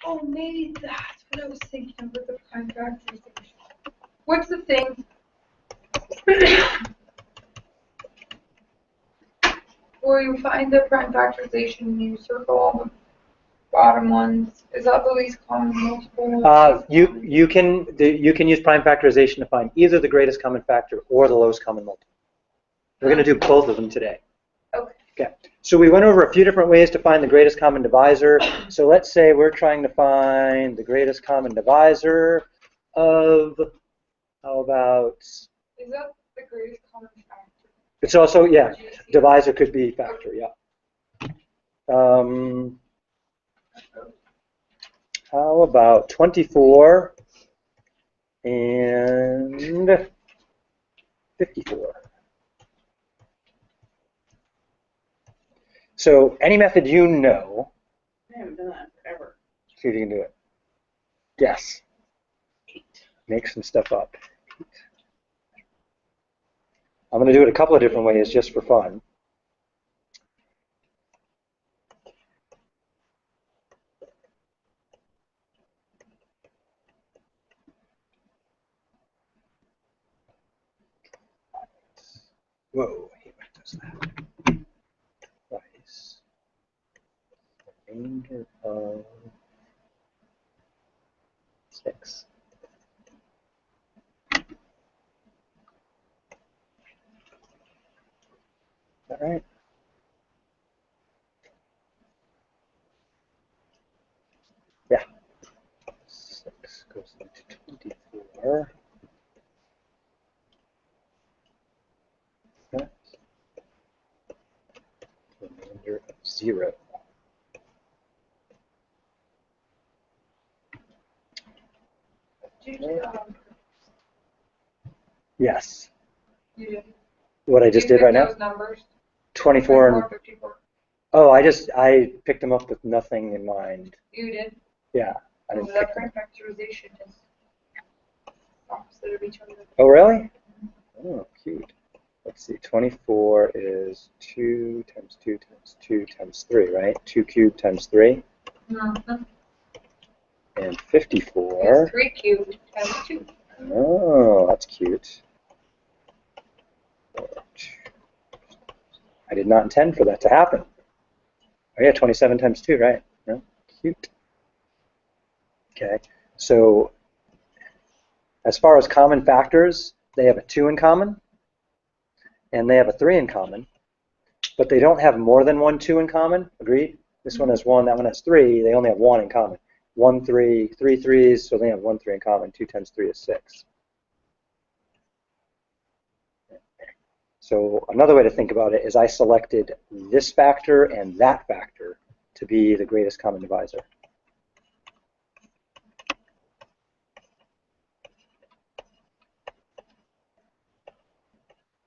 Oh, maybe that's what I was thinking of with the prime factorization. What's the thing? Where you find the prime factorization and you circle all the bottom ones. Is that the least common multiple? You can use prime factorization to find either the greatest common factor or the lowest common multiple. We're going to do both of them today. Okay. So we went over a few different ways to find the greatest common divisor. So let's say we're trying to find the greatest common divisor of, how about? Is that the greatest common factor? It's also, yeah, divisor could be factor, yeah. How about 24 and 54? So any method you know. I haven't done that forever. See if you can do it. Yes. 8. Make some stuff up. 8. I'm going to do it a couple of different ways just for fun. Whoa, he does that. Twice. Remainder of 6. Is that right? Yeah. 6 goes into 24. Remainder of 0. Yes. You did. What I just did right now? Those numbers. 24 and 54. oh, I picked them up with nothing in mind. You did. Yeah, I didn't The pick them prime factorization is opposite of each other. Oh, really? Oh, cute. Let's see. 24 is 2 times 2 times 2 times 3, right? 2 cubed times 3. Mm-hmm. And 54. It's 3 cubed times 2. Oh, that's cute. I did not intend for that to happen. Oh yeah, 27 times 2, right? No? Cute. Okay, so as far as common factors, they have a 2 in common, and they have a 3 in common, but they don't have more than 1 2 in common. Agreed? This one has 1, that one has 3. They only have 1 in common. 1 3, 3 3s, so they have 1 3 in common. 2 times 3 is 6. So another way to think about it is I selected this factor and that factor to be the greatest common divisor.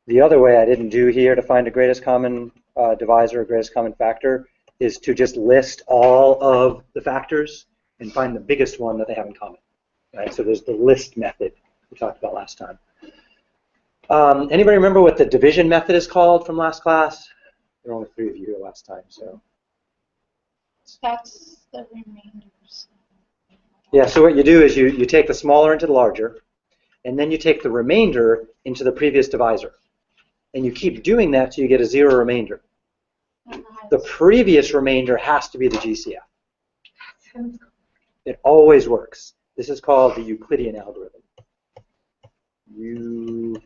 The other way I didn't do here to find a greatest common divisor or greatest common factor is to just list all of the factors and find the biggest one that they have in common. Right? So there's the list method we talked about last time. Anybody remember what the division method is called from last class? There were only 3 of you here last time, so. That's the remainders. Yeah, so what you do is you take the smaller into the larger, and then you take the remainder into the previous divisor. And you keep doing that till you get a 0 remainder. The previous remainder has to be the GCF. It always works. This is called the Euclidean algorithm. Euclidean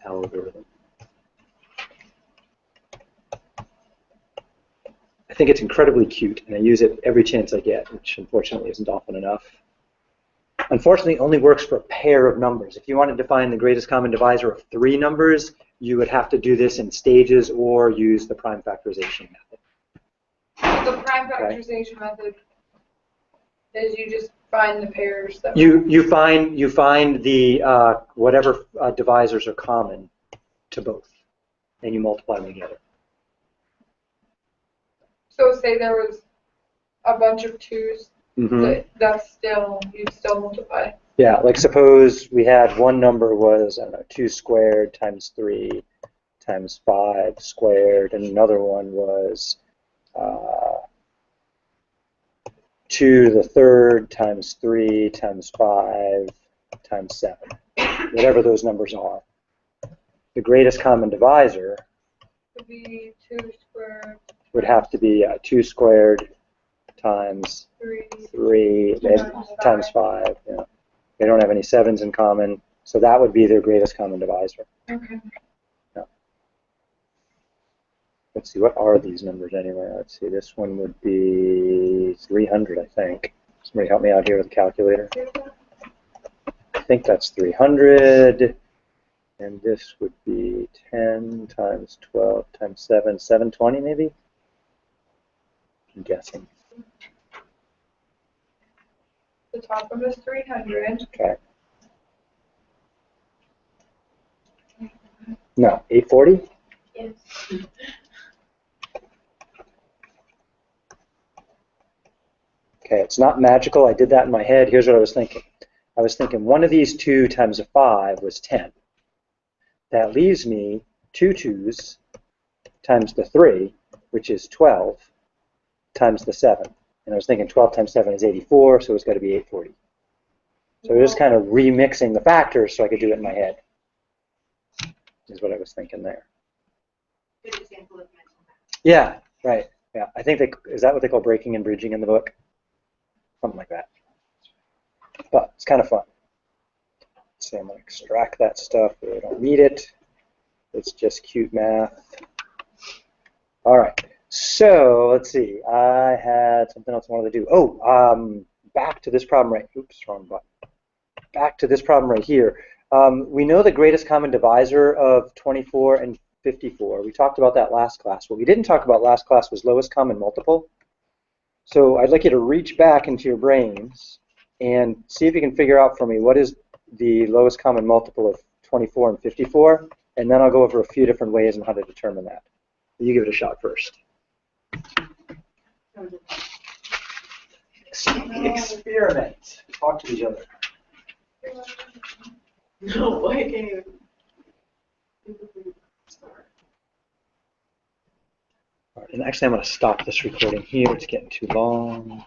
algorithm. I think it's incredibly cute, and I use it every chance I get, which unfortunately isn't often enough. Unfortunately, it only works for a pair of numbers. If you wanted to find the greatest common divisor of 3 numbers, you would have to do this in stages or use the prime factorization method. The prime factorization method is you just find the pairs that you find the whatever divisors are common to both, and you multiply them together. So say there was a bunch of 2s. Mm-hmm. That's still, you'd still multiply. Yeah, like suppose we had one number was, I don't know, 2 squared times 3 times 5 squared, and another one was 2 to the third times 3 times 5 times 7, whatever those numbers are. The greatest common divisor Would be 2 squared would have to be 2 squared times 3 3 times 5. Yeah. They don't have any 7s in common, so that would be their greatest common divisor. Okay. Yeah. Let's see, what are these numbers anyway? Let's see, this one would be 300, I think. Somebody help me out here with a calculator. I think that's 300, and this would be 10 times 12 times 7, 720 maybe? I'm guessing. The top of is 300. Okay. No, 840? Yes. Okay, it's not magical. I did that in my head. Here's what I was thinking. I was thinking one of these 2 times a 5 was 10. That leaves me 2 2s times the 3, which is 12, times the 7. And I was thinking 12 times 7 is 84, so it's got to be 840. So we're just kind of remixing the factors so I could do it in my head, is what I was thinking there. Good example of mental math. Yeah, right. Yeah, I think is that what they call breaking and bridging in the book? Something like that. But it's kind of fun. So I'm going to extract that stuff. We don't need it. It's just cute math. All right. So let's see. I had something else I wanted to do. Oh, back to this problem right. Oops, wrong button. Back to this problem right here. We know the greatest common divisor of 24 and 54. We talked about that last class. What we didn't talk about last class was lowest common multiple. So I'd like you to reach back into your brains and see if you can figure out for me what is the lowest common multiple of 24 and 54, and then I'll go over a few different ways on how to determine that. You give it a shot first. Experiment. Talk to each other. No, I can't even. All right, and actually, I'm going to stop this recording here. It's getting too long.